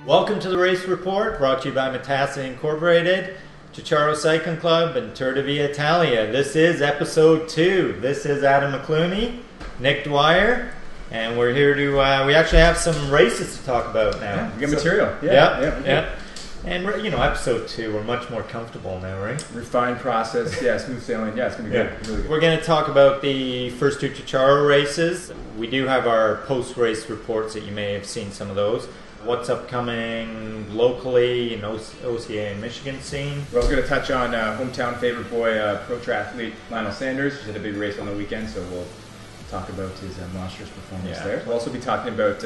Welcome to the Race Report, brought to you by Matassa Incorporated, Ciociaro Cycling Club, and Tour de Via Italia. This is episode 2. This is Adam McClounie, Nick Dwyer, and we're here to, we actually have some races to talk about now. Yeah, we got material. Yeah. And, episode 2, we're much more comfortable now, right? Refined process, smooth sailing. Yeah, it's going to be good. Really good. We're going to talk about the first 2 Ciociaro races. We do have our post-race reports that you may have seen some of those. What's upcoming locally in OCA and Michigan scene? We're also going to touch on hometown favorite boy, pro triathlete Lionel Sanders. He had a big race on the weekend, so we'll talk about his monstrous performance there. We'll also be talking about,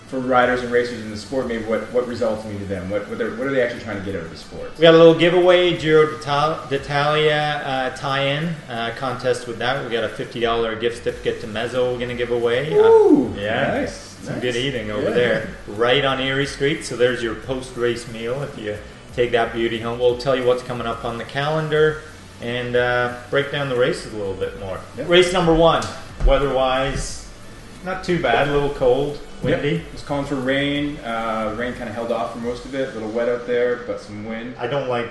for riders and racers in the sport, maybe what results mean to them. What are they actually trying to get out of the sport? We got a little giveaway, Giro d'Italia tie-in contest with that. We got a $50 gift certificate to Mezzo we're going to give away. Ooh, nice. Some good eating over there, right on Erie Street. So there's your post-race meal if you take that beauty home. We'll tell you what's coming up on the calendar and break down the races a little bit more. Yep. Race number 1, weather-wise, not too bad. A little cold, windy. It was calling for rain. Rain kind of held off for most of it. A little wet out there, but some wind. I don't like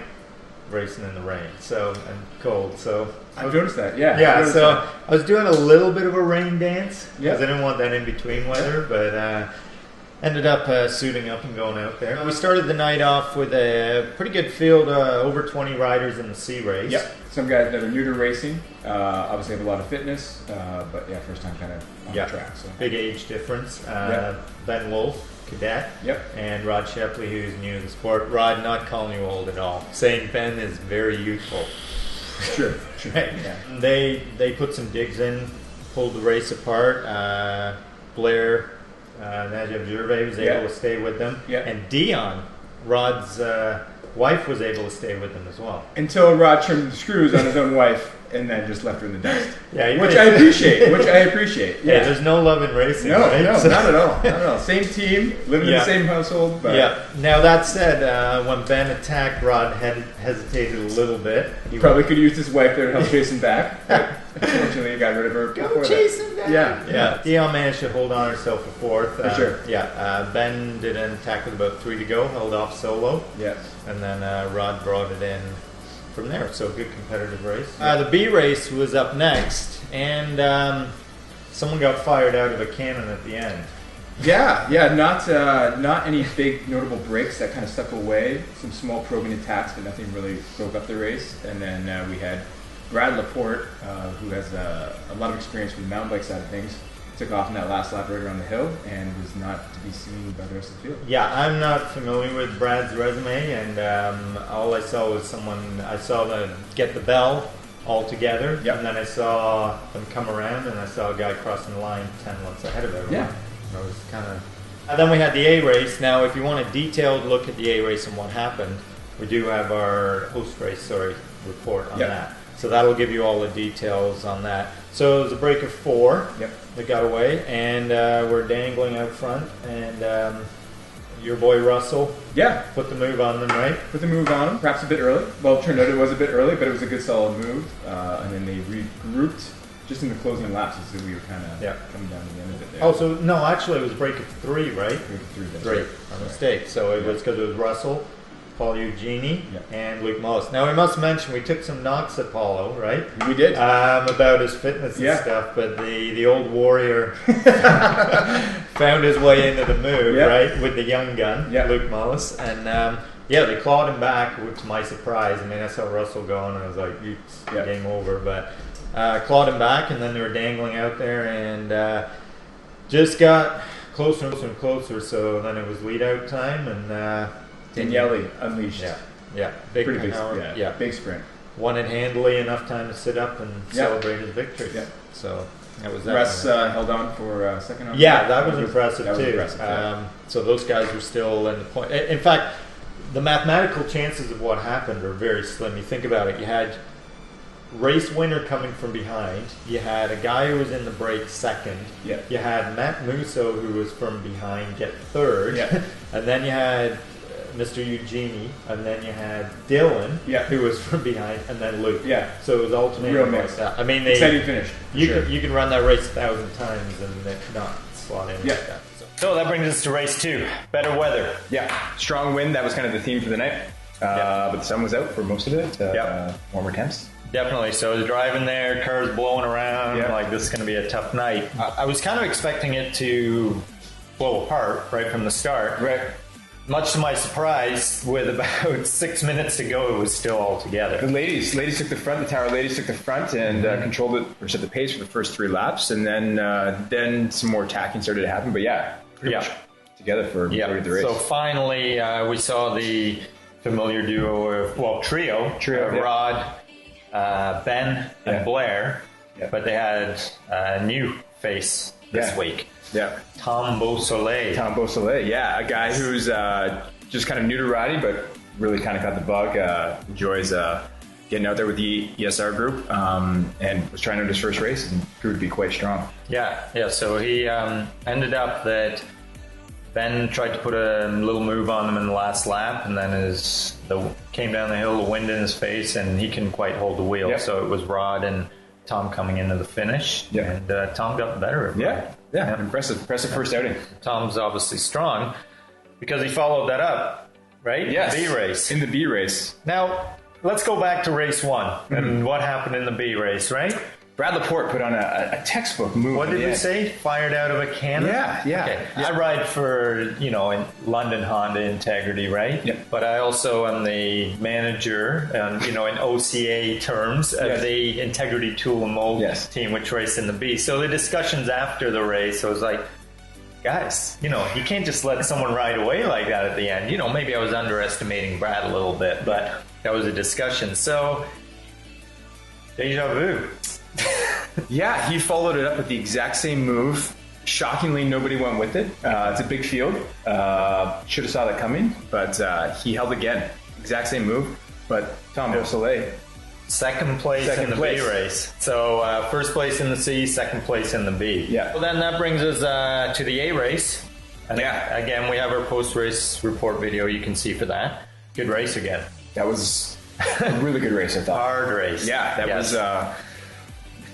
racing in the rain and cold, so I've noticed that. I was doing a little bit of a rain dance because I didn't want that in between weather, but ended up suiting up and going out there. We started the night off with a pretty good field, over 20 riders in the C race. Yep. Some guys that are new to racing, obviously have a lot of fitness, but first time kind of on the track. So. Big age difference. Ben Wolf, cadet, and Rod Shepley, who's new to the sport. Rod, not calling you old at all. Saying Ben is very youthful. Sure. Right. Yeah. They put some digs in, pulled the race apart. Blair, Mezzo Giveway was able to stay with them, and Dion, Rod's wife, was able to stay with them as well. Until Rod trimmed the screws on his own wife and then just left her in the dust. Which I appreciate. Yeah, there's no love in racing. No, right? not at all. Not at all. Same team, living in the same household. But Now that said, when Ben attacked, Rod hesitated a little bit. He probably could use his wife there to help chase him back. But unfortunately, he got rid of her. Go chase him down. Yeah. Dion managed to hold on herself for 4th. For sure. Ben did an attack with about 3 to go, held off solo. Yes. And then Rod brought it in from there. So good competitive race. The B race was up next, and someone got fired out of a cannon at the end. Not any big notable breaks that kind of stuck away. Some small probing attacks, but nothing really broke up the race. And then we had Brad Laporte, who has a lot of experience with the mountain bike side of things. Took off in that last lap right around the hill and was not to be seen by the rest of the field. Yeah, I'm not familiar with Brad's resume, and all I saw was I saw them get the bell all together, and then I saw them come around, and I saw a guy crossing the line 10 lengths ahead of everyone. Yeah. I was kind of... And then we had the A race. Now, if you want a detailed look at the A race and what happened, we do have our post-race, report on that. So that'll give you all the details on that. So it was a break of 4 that got away, and we're dangling out front, and your boy Russell put the move on them, right? Put the move on them, perhaps a bit early. Well, it turned out it was a bit early, but it was a good solid move. And then they regrouped just in the closing laps, so we were kind of coming down to the end of it there. Oh, so no, actually it was a break of 3, right? Break of 3, that's 3, right. a mistake. So it was because it was Russell, Paul Eugenie, and Luke Mullis. Now, we must mention we took some knocks at Paulo, right? We did. About his fitness and stuff, but the old warrior found his way into the move, right, with the young gun, Luke Mullis. And, they clawed him back, to my surprise. I mean, I saw Russell going, and I was like, game over. But clawed him back, and then they were dangling out there, and just got closer and closer. So then it was lead-out time, and... Daniele unleashed. Big pretty big, power. Big sprint. Won it handily, enough time to sit up and celebrate his victory. So that was that. Russ held on for second. That was impressive too. So those guys were still in the point. In fact, the mathematical chances of what happened are very slim. You think about it. You had race winner coming from behind. You had a guy who was in the break 2nd. You had Matt Musso, who was from behind, get 3rd. And then you had Mr. Eugenie, and then you had Dylan, who was from behind, and then Luke. Yeah. So it was ultimately real mix. I mean, exciting finish. You can run that race 1,000 times and not slot in like that. So that brings us to race 2. Better weather. Yeah. Strong wind. That was kind of the theme for the night. But the sun was out for most of it. Warmer temps. Definitely. So I was driving there, cars blowing around, like this is going to be a tough night. I was kind of expecting it to blow apart right from the start. Right. Much to my surprise, with about 6 minutes to go, it was still all together. The ladies took the front. The tower ladies took the front and controlled it, or set the pace for the first 3 laps, and then some more tacking started to happen. But pretty much together for the race. So finally, we saw the familiar trio, Rod, Ben, and Blair, but they had a new face this week. Yeah. Tom Beausoleil, a guy who's just kind of new to riding, but really kind of got the bug. Enjoys getting out there with the ESR group, and was trying out his first race and proved to be quite strong. Yeah. So he ended up that Ben tried to put a little move on him in the last lap, and then came down the hill, the wind in his face, and he couldn't quite hold the wheel. Yep. So it was Rod and Tom coming into the finish, and Tom got the better of it. Yeah. Impressive first outing. Tom's obviously strong because he followed that up, right? Yes. B race. In the B race. Now, let's go back to race 1 and what happened in the B race, right? Brad Laporte put on a textbook move. What did we say? Fired out of a cannon? Yeah. Okay. I ride for, in London Honda Integrity, right? Yep. But I also am the manager, in OCA terms, of the Integrity Tool and Mold team, which raced in the B. So the discussions after the race, I was like, guys, you can't just let someone ride away like that at the end. Maybe I was underestimating Brad a little bit, but that was a discussion. So, deja vu. He followed it up with the exact same move. Shockingly, nobody went with it. It's a big field. Should have saw that coming, but he held again. Exact same move, but Tom Beausoleil. Second place in the B race. So first place in the C, second place in the B. Yeah. Well, then that brings us to the A race. And again, we have our post-race report video you can see for that. Good race again. That was a really good race, I thought. Hard race. Yeah, that was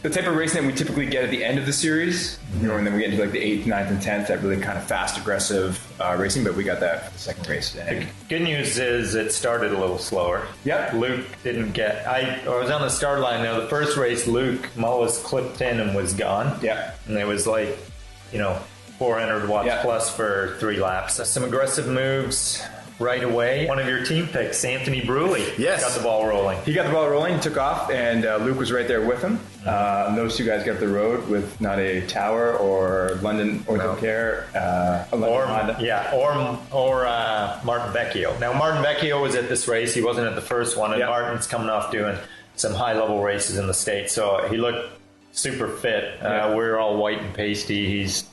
the type of racing that we typically get at the end of the series, and then we get into like the 8th, 9th, and 10th, that really kind of fast, aggressive racing, but we got that for the second race. The good news is it started a little slower. Yep. Luke didn't get... I was on the start line now. The first race, Luke Mullis clipped in and was gone. Yeah. And it was like, 400 watts plus for 3 laps. Some aggressive moves right away. One of your team picks, Anthony Bruley, got the ball rolling. He got the ball rolling, took off, and Luke was right there with him. Those two guys got up the road with not a Tower or London Ortho Care, or Martin Vecchio. Now, Martin Vecchio was at this race. He wasn't at the first one, and Martin's coming off doing some high-level races in the States, so he looked super fit. We're all white and pasty. He's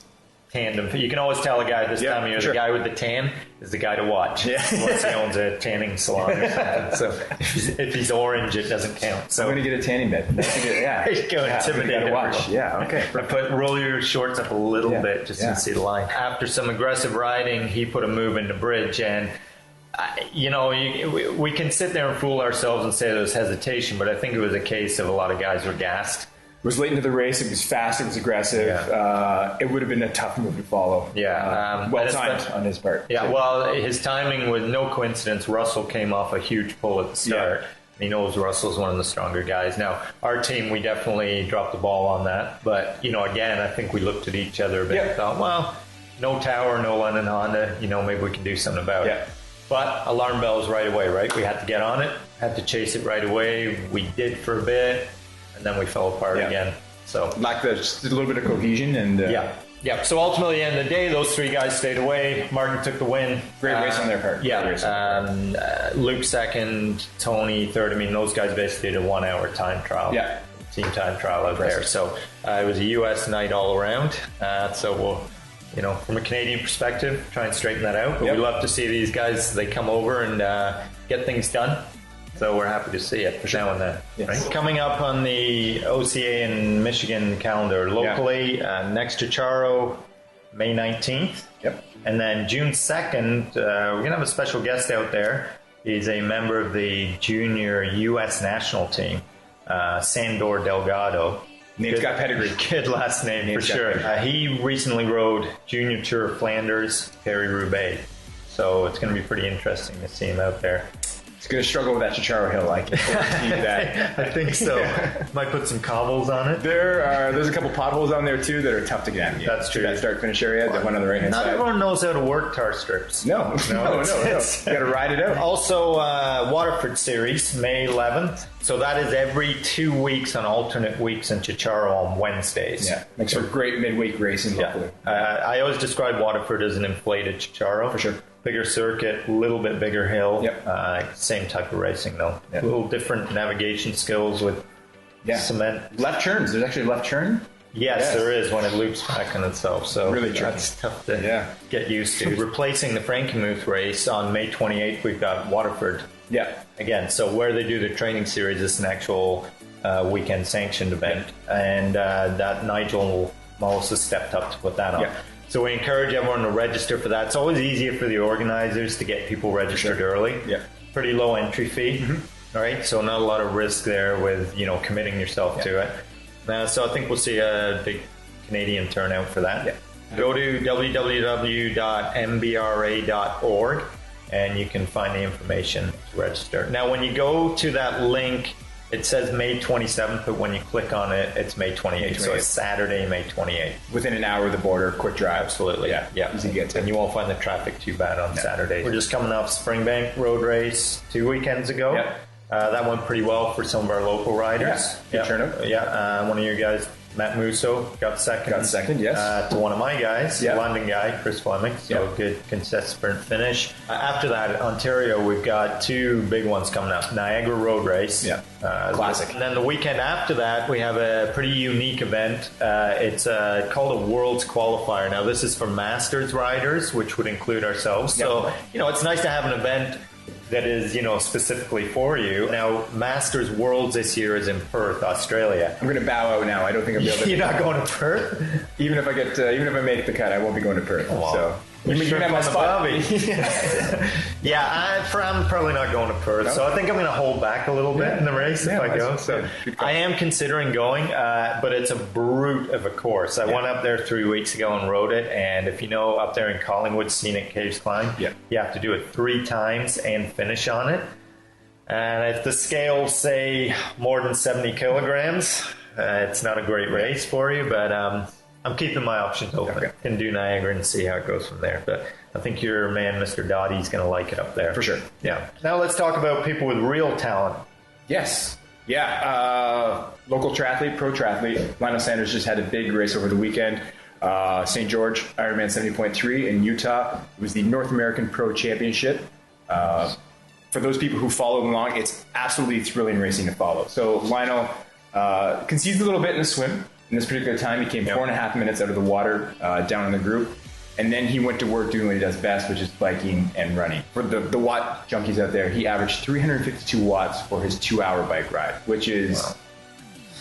tanned. You can always tell a guy at this time of year, the guy with the tan is the guy to watch. Unless he owns a tanning salon or something. So if he's orange, it doesn't count. So I'm going to get a tanning bed. Intimidate watch. Yeah, okay. Roll your shorts up a little bit just to see the line. After some aggressive riding, he put a move into bridge, and we can sit there and fool ourselves and say there was hesitation, but I think it was a case of a lot of guys were gassed. It was late into the race. It was fast. It was aggressive. It would have been a tough move to follow. Well timed on his part. Well, his timing was no coincidence. Russell came off a huge pull at the start. He knows Russell's one of the stronger guys. Now, our team, we definitely dropped the ball on that. But, again, I think we looked at each other a bit and thought, well, no Tower, no London Honda. Maybe we can do something about it. But alarm bells right away, right? We had to get on it, had to chase it right away. We did for a bit. And then we fell apart again. So lacked just a little bit of cohesion and So ultimately, at the end of the day, those 3 guys stayed away. Martin took the win. Great race on their part. Luke second, Tony third. I mean, those guys basically did a 1-hour time trial. Team time trial out there. So it was a U.S. night all around. So we'll, from a Canadian perspective, try and straighten that out. But we love to see these guys. They come over and get things done. So we're happy to see it for now and then. Right? Coming up on the OCA and Michigan calendar locally, next Ciociaro, May 19th. Yep. And then June 2nd, we're going to have a special guest out there. He's a member of the junior U.S. national team, Sandor Delgado. Name's got pedigree. Good last name, for sure. He recently rode Junior Tour of Flanders, Paris-Roubaix. So it's going to be pretty interesting to see him out there. He's going to struggle with that Ciociaro hill. I can guarantee that. I think so. Might put some cobbles on it. There's a couple potholes on there too that are tough to get. That's true. That start-finish area, the one on the right-hand side. Not everyone knows how to work tar strips. No. You got to ride it out. Also, Waterford Series, May 11th. So that is every 2 weeks on alternate weeks in Ciociaro on Wednesdays. Yeah, makes for great midweek racing. Yeah. I always describe Waterford as an inflated Ciociaro. For sure. Bigger circuit, a little bit bigger hill. Yep. Same type of racing though. Yep. A little different navigation skills with cement. Left turns. There's actually a left turn. Yes, there is when it loops back on itself. So really that's tough to get used to. Replacing the Frankenmuth race on May 28th, we've got Waterford. Yeah. Again, so where they do the training series is an actual weekend sanctioned event. And that Nigel Mullis has stepped up to put that on. Yeah. So we encourage everyone to register for that. It's always easier for the organizers to get people registered early. Yeah. Pretty low entry fee. All right. So not a lot of risk there with, committing yourself to it. So I think we'll see a big Canadian turnout for that. Yeah. Go to www.mbra.org and you can find the information to register. Now, when you go to that link, it says May 27th, but when you click on it, it's May 28th. So it's Saturday, May 28th. Within an hour of the border, quick drive. Absolutely. Yeah. Easy to get to. And you won't find the traffic too bad on Saturday. We're just coming off Springbank Road Race 2 weekends ago. Yeah. That went pretty well for some of our local riders. Good turnout. One of your guys, Matt Musso, got second. Yes. To one of my guys, the London guy, Chris Fleming. So good consistent finish. After that, Ontario, we've got two big ones coming up. Niagara Road Race. Yeah. Classic. And then the weekend after that, we have a pretty unique event. It's called a World's Qualifier. Now, this is for Masters riders, which would include ourselves. So, it's nice to have an event that is, specifically for you. Now, Masters Worlds this year is in Perth, Australia. I'm going to bow out now. I don't think I'll be able to. You're not going to Perth? Even if I make the cut, I won't be going to Perth. So. You can have my spot. I'm probably not going to Perth, so I think I'm going to hold back a little bit in the race if I go. So I am considering going, but it's a brute of a course. I went up there 3 weeks ago and rode it, and if you know up there in Collingwood, Scenic Caves Climb, you have to do it 3 times and finish on it. And if the scales say more than 70 kilograms, it's not a great race for you, but I'm keeping my options open. Okay. Can do Niagara and see how it goes from there. But I think your man, Mr. Dottie's going to like it up there. For sure. Yeah. Now let's talk about people with real talent. Yes. Yeah. Local triathlete, pro triathlete. Lionel Sanders just had a big race over the weekend. St. George, Ironman 70.3 in Utah. It was the North American Pro Championship. For those people who followed along, it's absolutely thrilling racing to follow. So Lionel conceded a little bit in the swim. In this particular time, he came 4.5 minutes out of the water down in the group. And then he went to work doing what he does best, which is biking and running. For the watt junkies out there, he averaged 352 watts for his 2-hour bike ride, which is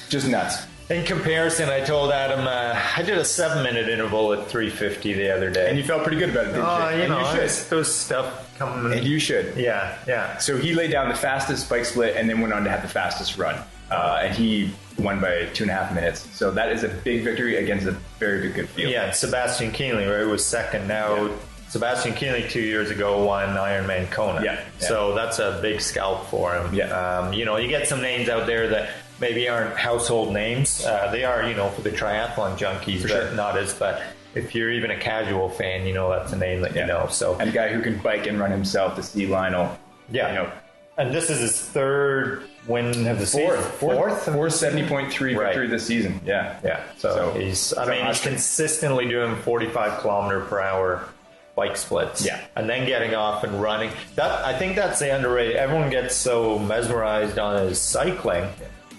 just nuts. In comparison, I told Adam, I did a 7-minute interval at 350 the other day. And you felt pretty good about it, didn't you? You should. Those stuff coming. And you should. Yeah. So he laid down the fastest bike split and then went on to have the fastest run. And he won by 2.5 minutes. So that is a big victory against a very good field. Yeah, Sebastian Kienle, right, was second. Now, Sebastian Kienle 2 years ago won Ironman Kona. Yeah. So that's a big scalp for him. Yeah. You get some names out there that maybe aren't household names. They are, for the triathlon junkies, but not as... But if you're even a casual fan, that's a name that you know. So, and a guy who can bike and run himself, to see Lionel. Yeah. And this is his third win of the season. Fourth 70.3 victory this season. Yeah. So he's consistently doing 45 kilometer per hour bike splits. Yeah. And then getting off and running. I think that's the underrated. Everyone gets so mesmerized on his cycling,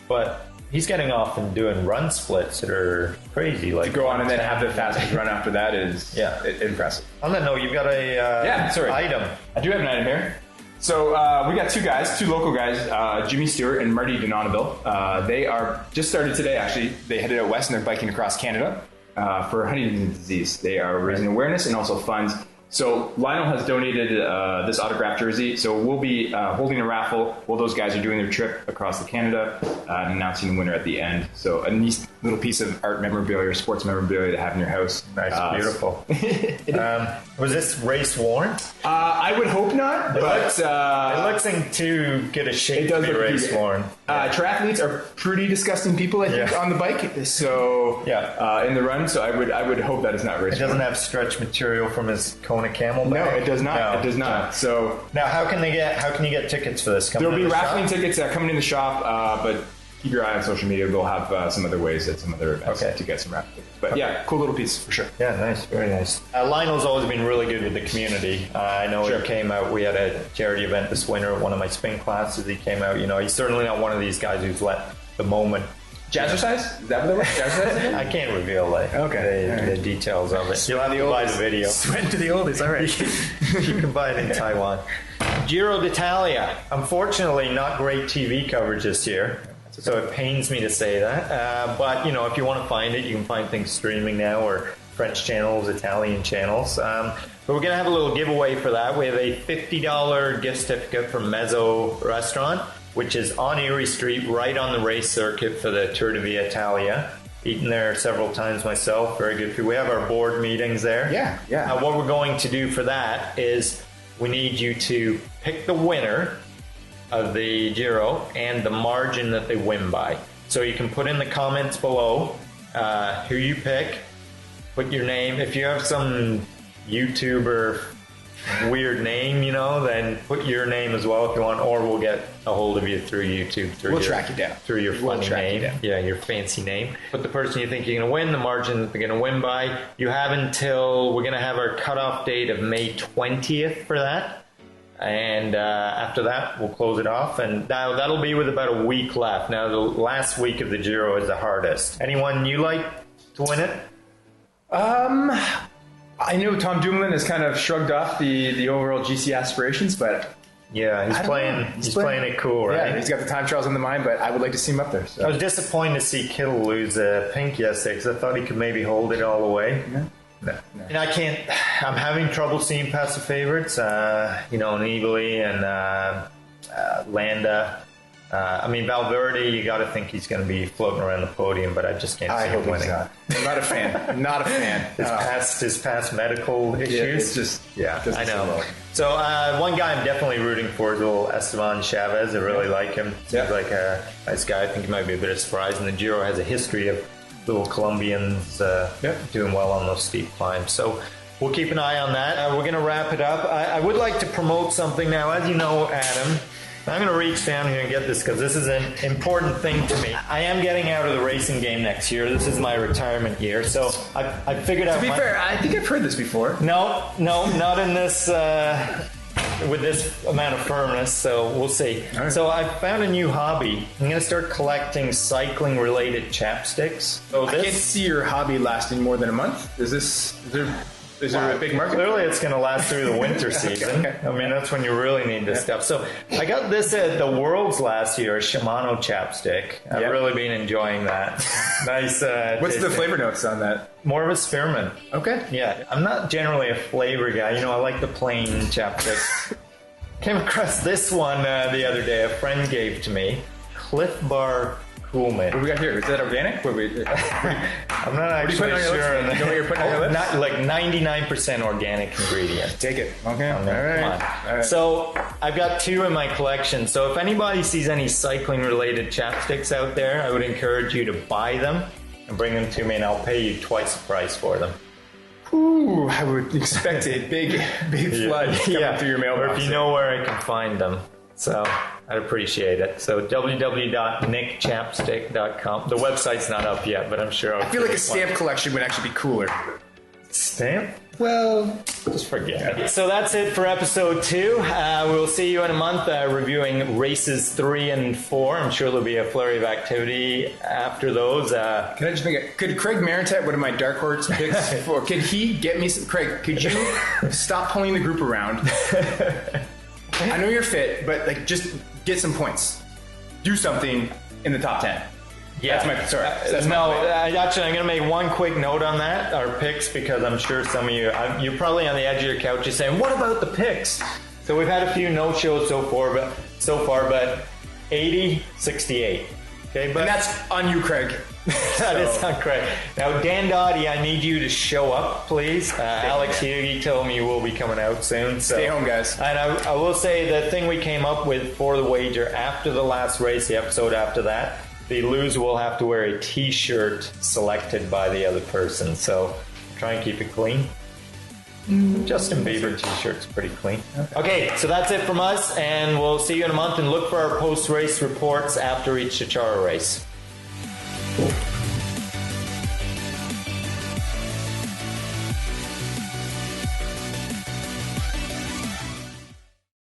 but he's getting off and doing run splits that are crazy. Like to go on and then have the fastest run after that is impressive. On that note, you've got a item. I do have an item here. So we got two local guys, Jimmy Stewart and Marty Dononville. They are just started today, actually. They headed out west and they're biking across Canada. for Huntington's disease. They are raising awareness and also funds. So Lionel has donated this autographed jersey. So we'll be holding a raffle while those guys are doing their trip across the Canada and announcing the winner at the end. So a nice little piece of art memorabilia or sports memorabilia to have in your house. Nice, beautiful. Was this race worn? I would hope not, but it looks in too good a shape to be race worn. Triathletes are pretty disgusting people, I think, on the bike. So in the run, so I would hope that it's not race worn. It doesn't have stretch material from his Kona Camel bag? No, it does not. No. It does not. So now, how can you get tickets for this? There will be raffling tickets coming in the shop, but keep your eye on social media. They'll have some other ways at some other events to get some raffle tickets. But cool little piece for sure. Yeah, nice, very nice. Lionel's always been really good with the community. I know he came out. We had a charity event this winter. One of my spin classes, he came out. He's certainly not one of these guys who's let the moment. Jazzercise? Is that what it was? Jazzercise? I can't reveal the details of it. You'll have to buy the video. Went to the oldies, all right. You can buy it in Taiwan. Giro d'Italia. Unfortunately, not great TV coverage this year. So it pains me to say that. But, if you want to find it, you can find things streaming now, or French channels, Italian channels. But we're going to have a little giveaway for that. We have a $50 gift certificate from Mezzo Restaurant, which is on Erie Street, right on the race circuit for the Tour de Via Italia. Eaten there several times myself. Very good food. We have our board meetings there. Yeah. What we're going to do for that is we need you to pick the winner of the Giro and the margin that they win by. So you can put in the comments below who you pick, put your name. If you have some YouTuber weird name, then put your name as well if you want, or we'll get a hold of you through YouTube. We'll track you down. Through your funny name. Yeah, your fancy name. Put the person you think you're going to win, the margin that they're going to win by. You have until, we're going to have our cutoff date of May 20th for that. And after that, we'll close it off. And that'll be with about a week left. Now, the last week of the Giro is the hardest. Anyone you like to win it? I know Tom Dumoulin has kind of shrugged off the overall GC aspirations, but yeah, he's playing it cool, right? Yeah, he's got the time trials on the mind, but I would like to see him up there. So. I was disappointed to see Kittle lose pink yesterday because I thought he could maybe hold it all the way. No. And I'm having trouble seeing past the favorites, Nibali and Landa. Valverde, you got to think he's going to be floating around the podium, but I just can't see him winning. I'm not a fan. Not a fan. His past medical issues. Yeah, it's just I know. So one guy I'm definitely rooting for is little Esteban Chavez. I really like him. Seems like a nice guy. I think he might be a bit of a surprise. And the Giro has a history of little Colombians doing well on those steep climbs. So we'll keep an eye on that. We're going to wrap it up. I would like to promote something now. As you know, Adam, I'm going to reach down here and get this because this is an important thing to me. I am getting out of the racing game next year. This is my retirement year. So I figured out... To be fair, I think I've heard this before. No, not in this... with this amount of firmness, so we'll see. Right. So I found a new hobby. I'm going to start collecting cycling-related chapsticks. So I can't see your hobby lasting more than a month. Is there a big market? Clearly, it's going to last through the winter season. Okay. That's when you really need this stuff. So I got this at the Worlds last year, a Shimano chapstick. I've really been enjoying that. Nice. What's the flavor notes on that? More of a spearmint. Okay. Yeah, I'm not generally a flavor guy. I like the plain chapsticks. Came across this one the other day. A friend gave to me. Cliff Bar Cool Mint. What do we got here? Is that organic? I'm not actually sure. You know what you're putting on your lips? Not like 99% organic ingredient. Take it. Okay. All right. So I've got two in my collection. So if anybody sees any cycling-related chapsticks out there, I would encourage you to buy them and bring them to me, and I'll pay you twice the price for them. Ooh, I would expect a big flood coming through your mailbox. Or if you know where I can find them. So I'd appreciate it. So www.nickchapstick.com. The website's not up yet, but I'm sure I feel like a stamp collection would actually be cooler. Stamp? Well, just forget it. So that's it for episode 2. We'll see you in a month reviewing races 3 and 4. I'm sure there'll be a flurry of activity after those. Can I just make could Craig Marintet, one of my dark horse picks, could he get me some... Craig, could you stop pulling the group around? I know you're fit, but just get some points. Do something in the top 10. Yeah. That's actually, I'm going to make one quick note on that, our picks, because I'm sure some of you, you're probably on the edge of your couch just saying, what about the picks? So we've had a few no-shows so far, but 80, 68. Okay, but and that's on you, Craig. That is on Craig. Now, Dan Dottie, I need you to show up, please. Alex Hughie told me you will be coming out soon. So. Stay home, guys. And I will say the thing we came up with for the wager after the last race, the episode after that, the loser will have to wear a T-shirt selected by the other person. So try and keep it clean. Justin Bieber T-shirt's pretty clean. Okay, so that's it from us, and we'll see you in a month, and look for our post-race reports after each Ciociaro race. Cool.